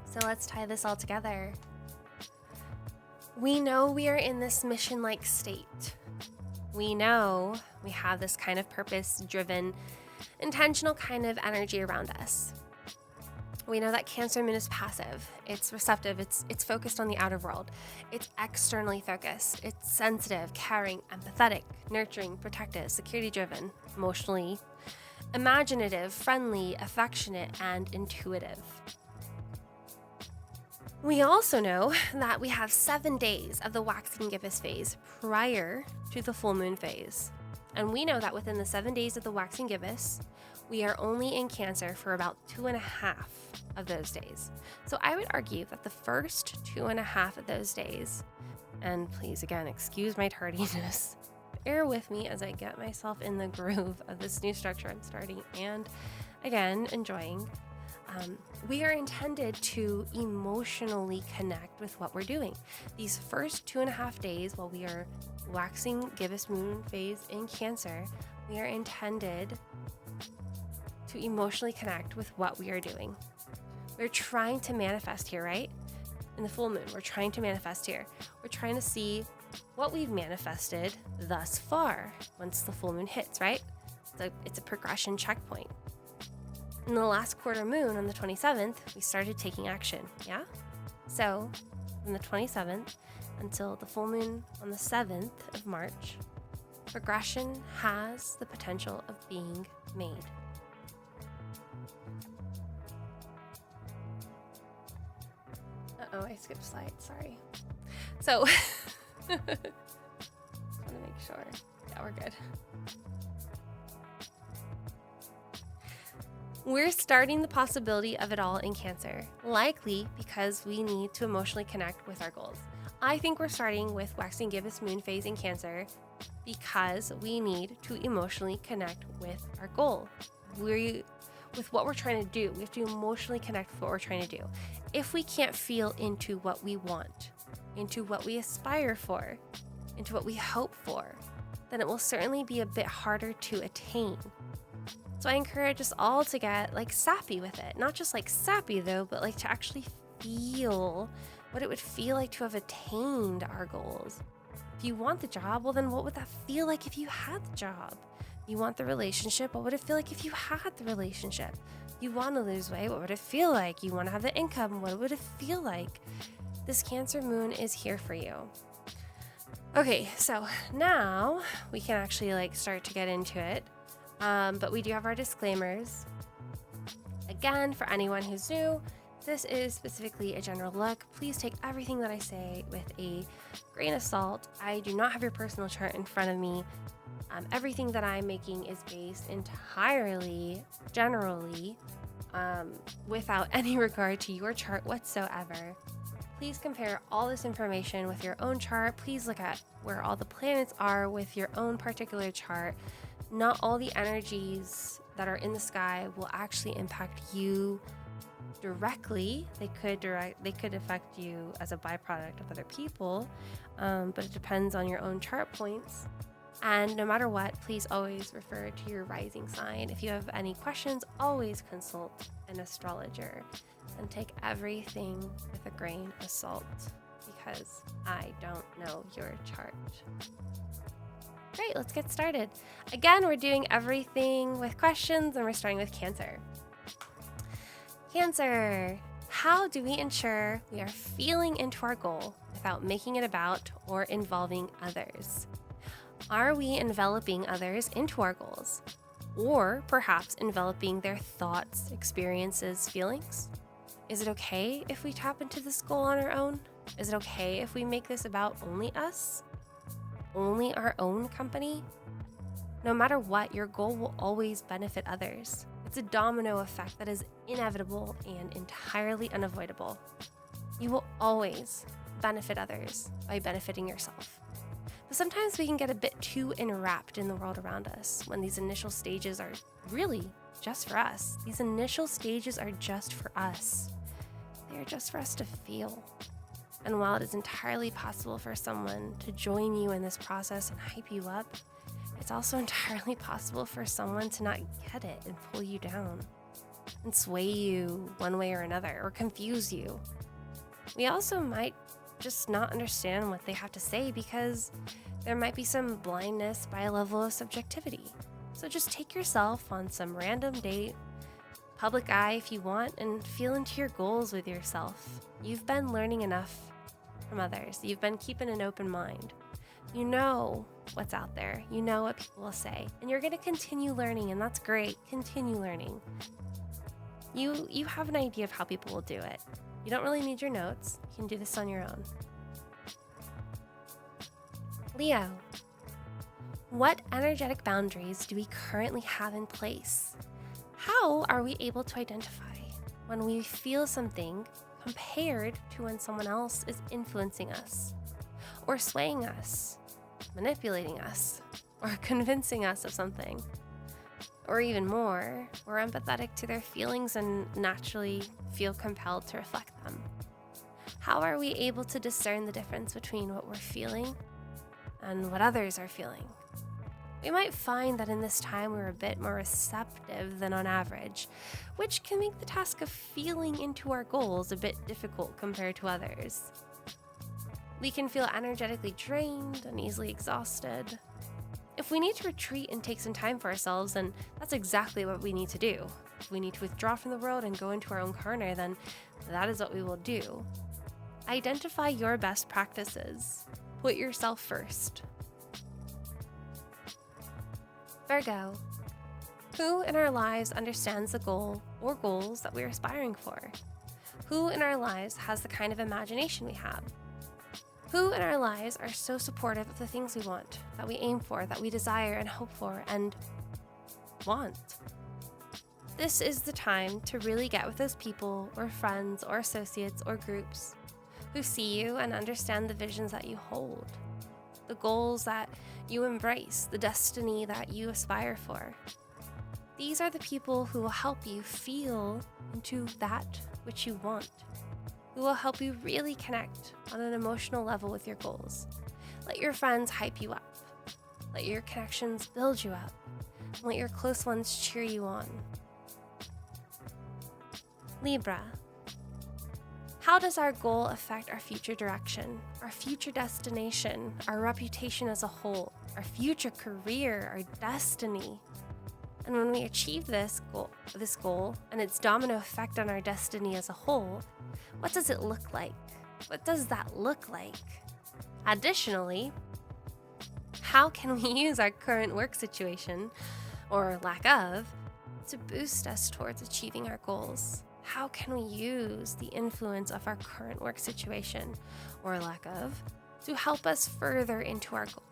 So let's tie this all together. We know we are in this mission-like state. We know we have this kind of purpose-driven, intentional kind of energy around us. We know that Cancer Moon is passive. It's receptive. It's focused on the outer world. It's externally focused. It's sensitive, caring, empathetic, nurturing, protective, security-driven, emotionally imaginative, friendly, affectionate, and intuitive. We also know that we have 7 days of the Waxing Gibbous phase prior to the full moon phase. And we know that within the 7 days of the Waxing Gibbous, we are only in Cancer for about 2.5 of those days. So I would argue that the first 2.5 of those days, and please again, excuse my tardiness, bear with me as I get myself in the groove of this new structure I'm starting and again, enjoying. We are intended to emotionally connect with what we're doing. These first 2.5 days while we are Waxing Gibbous Moon phase in Cancer, we are intended to emotionally connect with what we are doing. We're trying to manifest here, right? In the full moon, we're trying to manifest here. We're trying to see what we've manifested thus far once the full moon hits, right? So it's a progression checkpoint. In the last quarter moon on the 27th, we started taking action, yeah? So from the 27th until the full moon on the 7th of March, progression has the potential of being made. Uh-oh, I skipped slides, sorry. So, just want to make sure. Yeah, we're good. We're starting the possibility of it all in Cancer, likely because we need to emotionally connect with our goals. I think we're starting with Waxing Gibbous Moon phase in Cancer because we need to emotionally connect with our goal. With what we're trying to do, we have to emotionally connect with what we're trying to do. If we can't feel into what we want, into what we aspire for, into what we hope for, then it will certainly be a bit harder to attain. So I encourage us all to get sappy with it. Not just sappy though, but to actually feel what it would feel like to have attained our goals. If you want the job, well then what would that feel like if you had the job? You want the relationship, what would it feel like if you had the relationship? You want to lose weight, what would it feel like? You want to have the income, what would it feel like? This Cancer moon is here for you. Okay, so now we can actually start to get into it. But we do have our disclaimers. Again, for anyone who's new, this is specifically a general look. Please take everything that I say with a grain of salt. I do not have your personal chart in front of me. Everything that I'm making is based entirely, generally, without any regard to your chart whatsoever. Please compare all this information with your own chart. Please look at where all the planets are with your own particular chart. Not all the energies that are in the sky will actually impact you directly. They could affect you as a byproduct of other people, but it depends on your own chart points. And no matter what, please always refer to your rising sign. If you have any questions, always consult an astrologer and take everything with a grain of salt because I don't know your chart. Great, let's get started. Again, we're doing everything with questions and we're starting with Cancer. Cancer, how do we ensure we are feeling into our goal without making it about or involving others? Are we enveloping others into our goals? or perhaps enveloping their thoughts, experiences, feelings? Is it okay if we tap into this goal on our own? Is it okay if we make this about only us? Only our own company? No matter what, your goal will always benefit others. It's a domino effect that is inevitable and entirely unavoidable. You will always benefit others by benefiting yourself. But sometimes we can get a bit too enwrapped in the world around us when these initial stages are really just for us. These initial stages are just for us. They are just for us to feel. And while it is entirely possible for someone to join you in this process and hype you up, it's also entirely possible for someone to not get it and pull you down and sway you one way or another or confuse you. We also might just not understand what they have to say because there might be some blindness by a level of subjectivity. So just take yourself on some random date, public eye if you want, and feel into your goals with yourself. You've been learning enough from others. You've been keeping an open mind. You know what's out there. You know what people will say. And you're going to continue learning, and that's great. Continue learning. You have an idea of how people will do it. You don't really need your notes. You can do this on your own. Leo, what energetic boundaries do we currently have in place? How are we able to identify when we feel something compared to when someone else is influencing us, or swaying us, manipulating us, or convincing us of something? Or even more, we're empathetic to their feelings and naturally feel compelled to reflect them. How are we able to discern the difference between what we're feeling and what others are feeling? We might find that in this time we're a bit more receptive than on average, which can make the task of feeling into our goals a bit difficult compared to others. We can feel energetically drained and easily exhausted. If we need to retreat and take some time for ourselves, then that's exactly what we need to do. If we need to withdraw from the world and go into our own corner, then that is what we will do. Identify your best practices. Put yourself first. Virgo, who in our lives understands the goal or goals that we're aspiring for? Who in our lives has the kind of imagination we have? Who in our lives are so supportive of the things we want, that we aim for, that we desire and hope for and want? This is the time to really get with those people or friends or associates or groups who see you and understand the visions that you hold, the goals that you embrace, the destiny that you aspire for. These are the people who will help you feel into that which you want, who will help you really connect on an emotional level with your goals. Let your friends hype you up. Let your connections build you up. And let your close ones cheer you on. Libra, how does our goal affect our future direction, our future destination, our reputation as a whole, our future career, our destiny? And when we achieve this goal and its domino effect on our destiny as a whole, what does it look like? What does that look like? Additionally, how can we use our current work situation, or lack of, to boost us towards achieving our goals? How can we use the influence of our current work situation, or lack of, to help us further into our goal,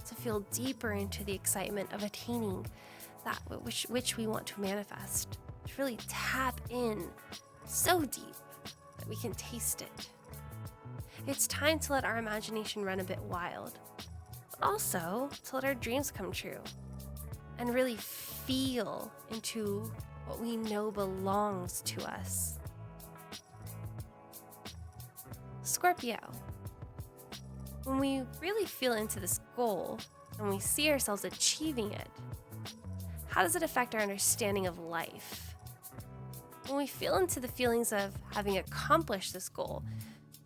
to feel deeper into the excitement of attaining that which we want to manifest, to really tap in so deep that we can taste it? It's time to let our imagination run a bit wild, but also to let our dreams come true and really feel into what we know belongs to us. Scorpio, when we really feel into this goal and we see ourselves achieving it, how does it affect our understanding of life? When we feel into the feelings of having accomplished this goal,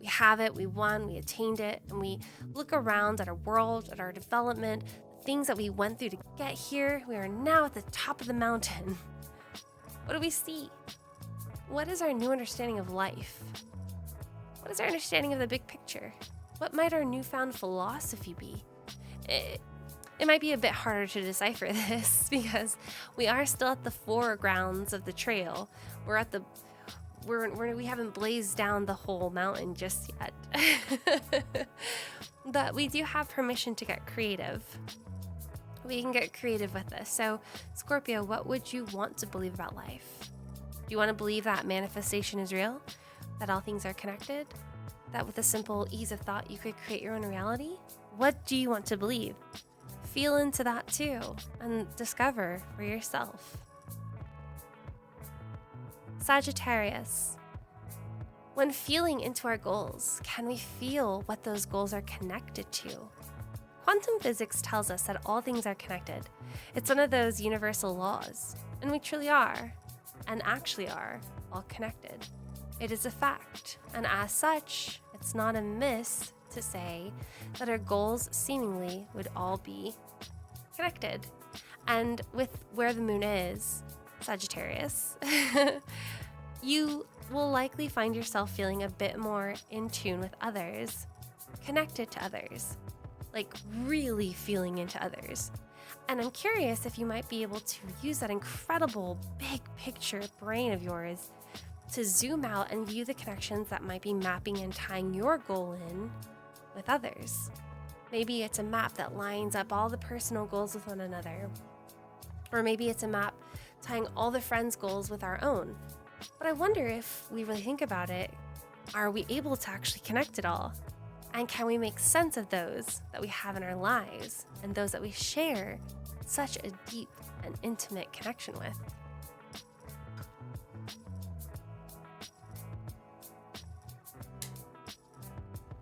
we have it, we won, we attained it, and we look around at our world, at our development, the things that we went through to get here, we are now at the top of the mountain. What do we see? What is our new understanding of life? What is our understanding of the big picture? What might our newfound philosophy be? It might be a bit harder to decipher this because we are still at the foregrounds of the trail. We haven't blazed down the whole mountain just yet. But we do have permission to get creative. We can get creative with this. So, Scorpio, what would you want to believe about life? Do you want to believe that manifestation is real? That all things are connected? That with a simple ease of thought, you could create your own reality? What do you want to believe? Feel into that too and discover for yourself. Sagittarius. When feeling into our goals, can we feel what those goals are connected to? Quantum physics tells us that all things are connected. It's one of those universal laws, and we truly are, and actually are, all connected. It is a fact, and as such, it's not amiss to say that our goals seemingly would all be connected. And with where the moon is, Sagittarius, you will likely find yourself feeling a bit more in tune with others, connected to others, like really feeling into others. And I'm curious if you might be able to use that incredible big picture brain of yours to zoom out and view the connections that might be mapping and tying your goal in with others. Maybe it's a map that lines up all the personal goals with one another. Or maybe it's a map tying all the friends' goals with our own. But I wonder if we really think about it, are we able to actually connect it all? And can we make sense of those that we have in our lives and those that we share such a deep and intimate connection with?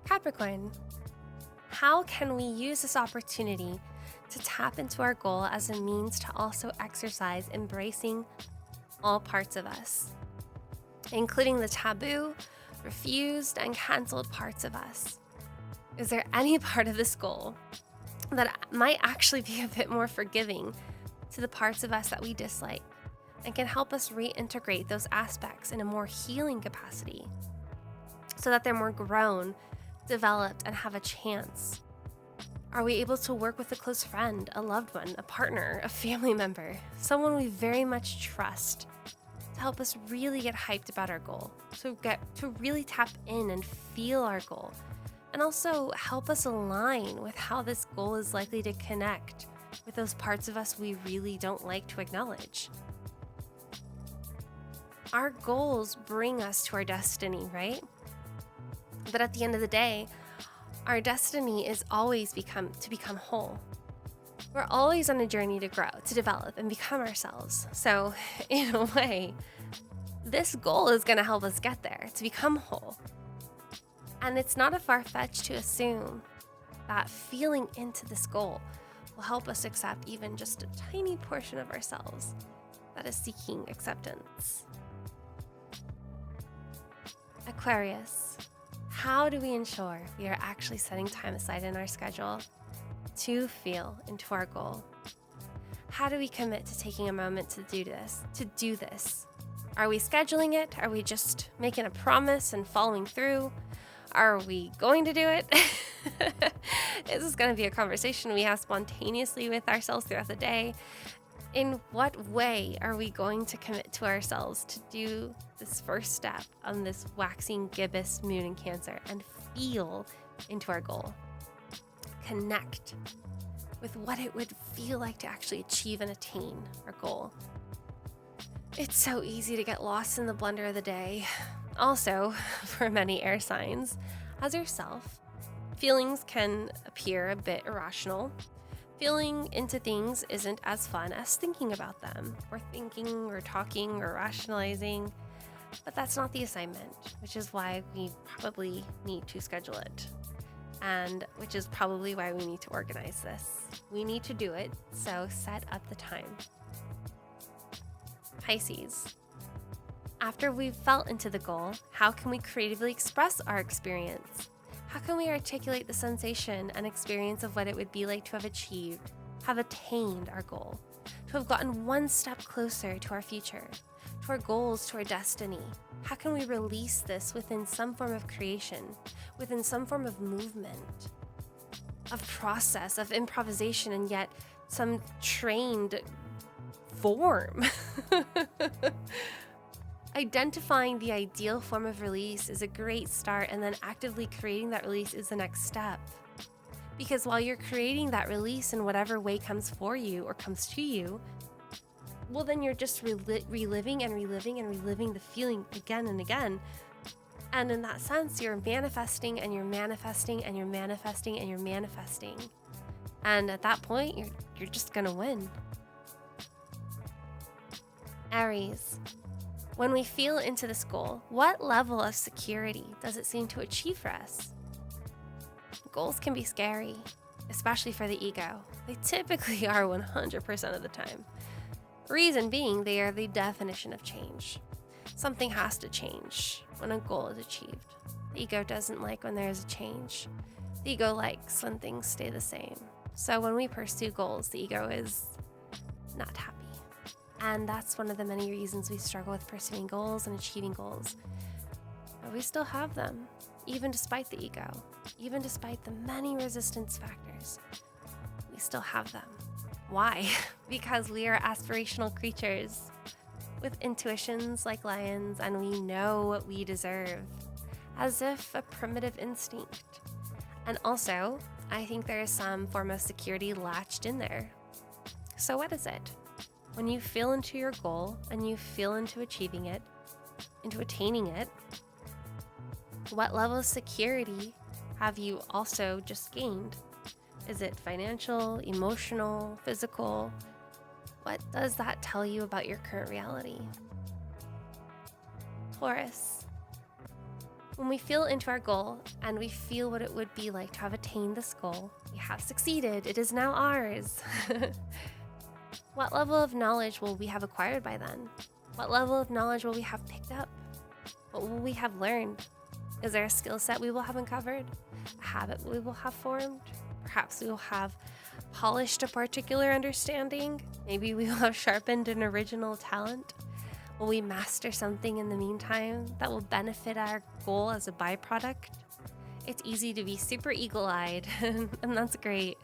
Capricorn, how can we use this opportunity to tap into our goal as a means to also exercise embracing all parts of us, including the taboo, refused, and canceled parts of us? Is there any part of this goal that might actually be a bit more forgiving to the parts of us that we dislike and can help us reintegrate those aspects in a more healing capacity so that they're more grown, developed, and have a chance? Are we able to work with a close friend, a loved one, a partner, a family member, someone we very much trust to help us really get hyped about our goal, to really tap in and feel our goal, and also help us align with how this goal is likely to connect with those parts of us we really don't like to acknowledge? Our goals bring us to our destiny, right? But at the end of the day, our destiny is always to become whole. We're always on a journey to grow, to develop, and become ourselves. So, in a way, this goal is going to help us get there, to become whole. And it's not a far-fetched to assume that feeling into this goal will help us accept even just a tiny portion of ourselves that is seeking acceptance. Aquarius, how do we ensure we are actually setting time aside in our schedule to feel into our goal? How do we commit to taking a moment to do this? Are we scheduling it? Are we just making a promise and following through? Are we going to do it? This is going to be a conversation we have spontaneously with ourselves throughout the day. In what way are we going to commit to ourselves to do this first step on this waxing gibbous moon in Cancer and feel into our goal? Connect with what it would feel like to actually achieve and attain our goal. It's so easy to get lost in the blender of the day. Also, for many air signs, as yourself, feelings can appear a bit irrational. Feeling into things isn't as fun as thinking about them, or thinking, or talking, or rationalizing. But that's not the assignment, which is why we probably need to schedule it. And which is probably why we need to organize this. We need to do it, so set up the time. Pisces. After we've felt into the goal, how can we creatively express our experience? How can we articulate the sensation and experience of what it would be like to have attained our goal, to have gotten one step closer to our future, to our goals, to our destiny? How can we release this within some form of creation, within some form of movement? of process, of improvisation, and yet some trained form. Identifying the ideal form of release is a great start, and then actively creating that release is the next step. Because while you're creating that release in whatever way comes for you or comes to you, well, then you're just reliving and reliving and reliving the feeling again and again. And in that sense, you're manifesting and you're manifesting and you're manifesting and you're manifesting. And at that point, you're just gonna win. Aries, when we feel into this goal, what level of security does it seem to achieve for us? Goals can be scary, especially for the ego. They typically are 100% of the time. Reason being, they are the definition of change. Something has to change when a goal is achieved. The ego doesn't like when there is a change. The ego likes when things stay the same. So when we pursue goals, the ego is not happy. And that's one of the many reasons we struggle with pursuing goals and achieving goals. But we still have them, even despite the ego, even despite the many resistance factors. We still have them. Why? Because we are aspirational creatures with intuitions like lions, and we know what we deserve, as if a primitive instinct. And also, I think there is some form of security latched in there. So what is it? When you feel into your goal and you feel into achieving it, into attaining it, what level of security have you also just gained? Is it financial, emotional, physical? What does that tell you about your current reality? Taurus, when we feel into our goal and we feel what it would be like to have attained this goal, we have succeeded, it is now ours. What level of knowledge will we have acquired by then? What level of knowledge will we have picked up? What will we have learned? Is there a skill set we will have uncovered? A habit we will have formed? Perhaps we will have polished a particular understanding. Maybe we will have sharpened an original talent. Will we master something in the meantime that will benefit our goal as a byproduct? It's easy to be super eagle-eyed, and that's great.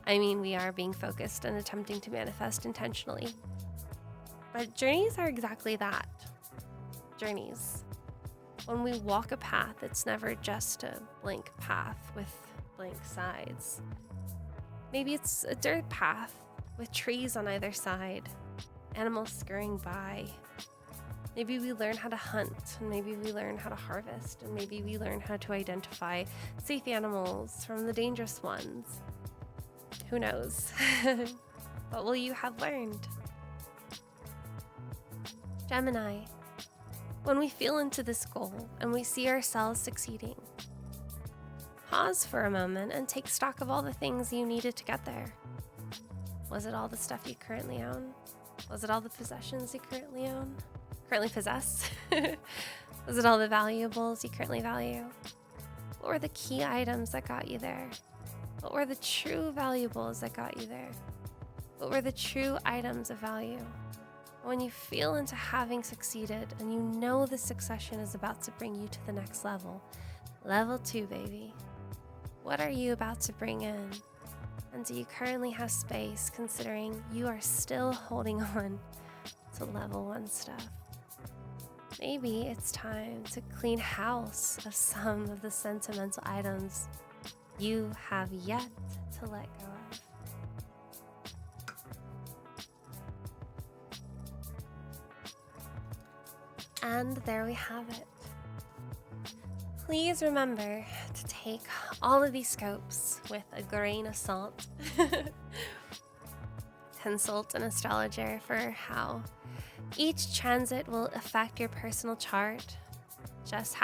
I mean, we are being focused and attempting to manifest intentionally. But journeys are exactly that. Journeys. When we walk a path, it's never just a blank path with blank sides. Maybe it's a dirt path with trees on either side, animals scurrying by. Maybe we learn how to hunt, and maybe we learn how to harvest, and maybe we learn how to identify safe animals from the dangerous ones. Who knows? What will you have learned? Gemini, when we feel into this goal and we see ourselves succeeding, pause for a moment and take stock of all the things you needed to get there. Was it all the stuff you currently own? Was it all the possessions you currently possess? Was it all the valuables you currently value? What were the key items that got you there? What were the true valuables that got you there? What were the true items of value? When you feel into having succeeded and you know the succession is about to bring you to the next level, level 2, baby. What are you about to bring in? And do you currently have space, considering you are still holding on to level 1 stuff? Maybe it's time to clean house of some of the sentimental items you have yet to let go of. And there we have it. Please remember to take all of these scopes with a grain of salt. Consult an astrologer for how each transit will affect your personal chart. Just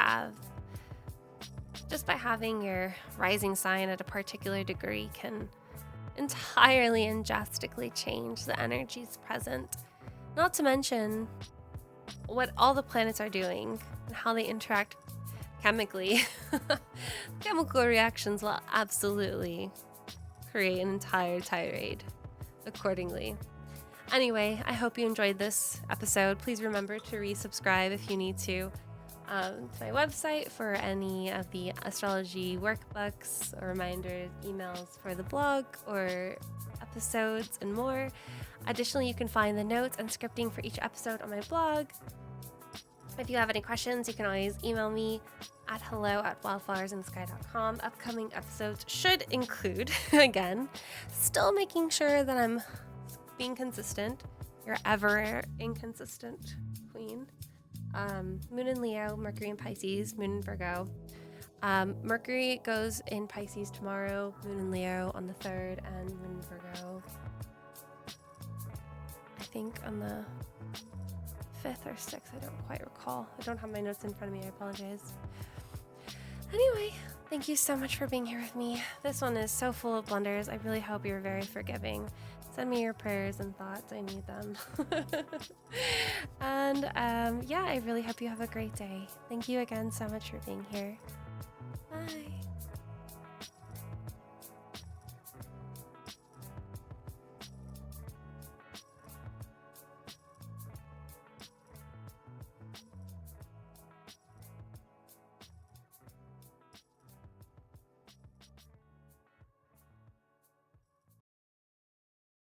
by having your rising sign at a particular degree can entirely and drastically change the energies present. Not to mention what all the planets are doing and how they interact chemically. Chemical reactions will absolutely create an entire tirade accordingly. Anyway, I hope you enjoyed this episode. Please remember to resubscribe if you need to. to my website for any of the astrology workbooks or reminders, emails for the blog or episodes and more. Additionally, you can find the notes and scripting for each episode on my blog. If you have any questions, you can always email me at hello@wildflowersinsky.com. Upcoming episodes should include, again, still making sure that I'm being consistent. Your ever inconsistent queen. Moon in Leo, Mercury in Pisces, Moon in Virgo. Mercury goes in Pisces tomorrow, Moon in Leo on the 3rd, and Moon in Virgo, I think on the 5th or 6th. I don't quite recall. I don't have my notes in front of me. I apologize. Anyway, thank you so much for being here with me. This one is so full of blunders. I really hope you're very forgiving. Send me your prayers and thoughts. I need them. And yeah, I really hope you have a great day. Thank you again so much for being here. Bye.